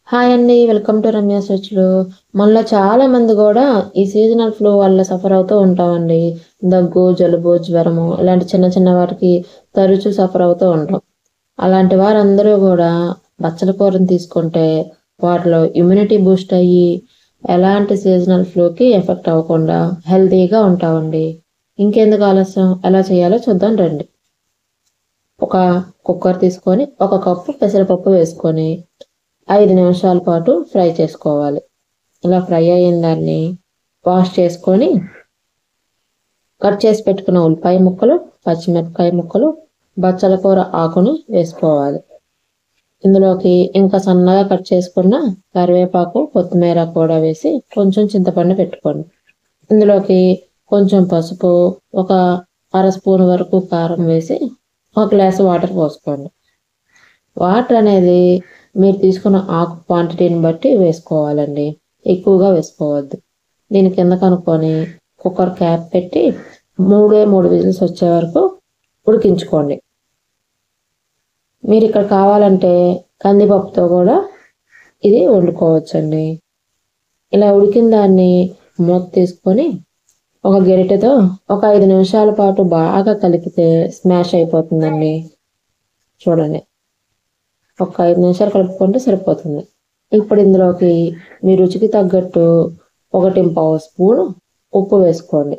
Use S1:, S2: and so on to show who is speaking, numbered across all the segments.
S1: Hi అండి. Welcome to Ramya స్వచ్ఛలు. మనలో చాలా మంది కూడా ఈ సీజనల్ ఫ్లూ వల్ల సఫర్ అవుతూ ఉంటామండి. దగ్గు, జలుబు, జ్వరము ఇలాంటి చిన్న చిన్న వాటికి తరచూ సఫర్ అవుతూ ఉంటాం. అలాంటి వారందరూ కూడా బచ్చల కూరని తీసుకుంటే వాటిలో ఇమ్యూనిటీ బూస్ట్ అయ్యి ఎలాంటి సీజనల్ ఫ్లూకి ఎఫెక్ట్ అవ్వకుండా హెల్తీగా ఉంటామండి. ఇంకెందుకు ఆలస్యం, ఎలా చేయాలో చూద్దాం రండి. ఒక కుక్కర్ తీసుకొని ఒక కప్పు పెసరపప్పు వేసుకొని 5 నిమిషాల పాటు ఫ్రై చేసుకోవాలి. ఇలా ఫ్రై అయిన దాన్ని వాష్ చేసుకొని కట్ చేసి పెట్టుకున్న ఉల్లిపాయ ముక్కలు, పచ్చిమిరపకాయ ముక్కలు, బచ్చల కూర ఆకును వేసుకోవాలి. ఇందులోకి ఇంకా సన్నగా కట్ చేసుకున్న కరివేపాకు, కొత్తిమీర కూడా వేసి కొంచెం చింతపండు పెట్టుకోండి. ఇందులోకి కొంచెం పసుపు, ఒక అర స్పూన్ వరకు కారం వేసి ఒక గ్లాసు వాటర్ పోసుకోండి. వాటర్ అనేది మీరు తీసుకున్న ఆకు క్వాంటిటీని బట్టి వేసుకోవాలండి, ఎక్కువగా వేసుకోవద్దు. దీని కింద కనుక్కొని కుక్కర్ క్యాప్ పెట్టి 3 విజిల్స్ వచ్చే వరకు ఉడికించుకోండి. మీరు ఇక్కడ కావాలంటే కందిపప్పుతో కూడా ఇది వండుకోవచ్చండి. ఇలా ఉడికిన దాన్ని మూత తీసుకొని ఒక గరిటెతో ఒక 5 నిమిషాల పాటు బాగా కలిపితే స్మాష్ అయిపోతుందండి. చూడండి, ఒక 5 నిమిషాలు కలుపుకుంటే సరిపోతుంది. ఇప్పుడు ఇందులోకి మీ రుచికి తగ్గట్టు 1.5 స్పూను ఉప్పు వేసుకోండి.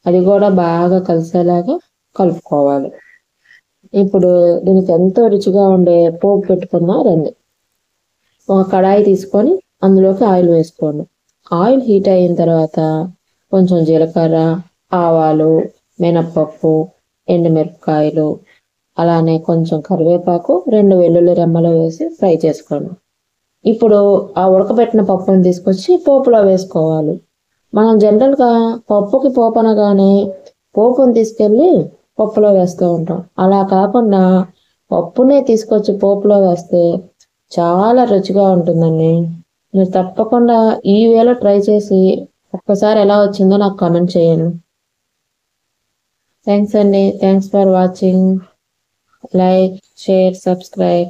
S1: అది కూడా బాగా కలిసేలాగా కలుపుకోవాలి. ఇప్పుడు దీనికి ఎంతో రుచిగా ఉండే పోపు పెట్టుకుందాం రండి. ఒక కడాయి తీసుకొని అందులోకి ఆయిల్ వేసుకోండి. ఆయిల్ హీట్ అయిన తర్వాత కొంచెం జీలకర్ర, ఆవాలు, మినప్పప్పు, ఎండుమిరపకాయలు, అలానే కొంచెం కరివేపాకు, 2 వెల్లుల్లి రెమ్మలు వేసి ఫ్రై చేసుకోండి. ఇప్పుడు ఆ ఉడకబెట్టిన పప్పుని తీసుకొచ్చి పోపులో వేసుకోవాలి. మనం జనరల్గా పప్పుకి పోపు అనగానే పోపుని తీసుకెళ్ళి పప్పులో వేస్తూ ఉంటాం. అలా కాకుండా పప్పునే తీసుకొచ్చి పోపులో వేస్తే చాలా రుచిగా ఉంటుందండి. మీరు తప్పకుండా ఈ వేలో ట్రై చేసి ఒక్కసారి ఎలా వచ్చిందో నాకు కామెంట్ చేయండి. థ్యాంక్స్ అండి. Thanks for watching. Like, share, subscribe.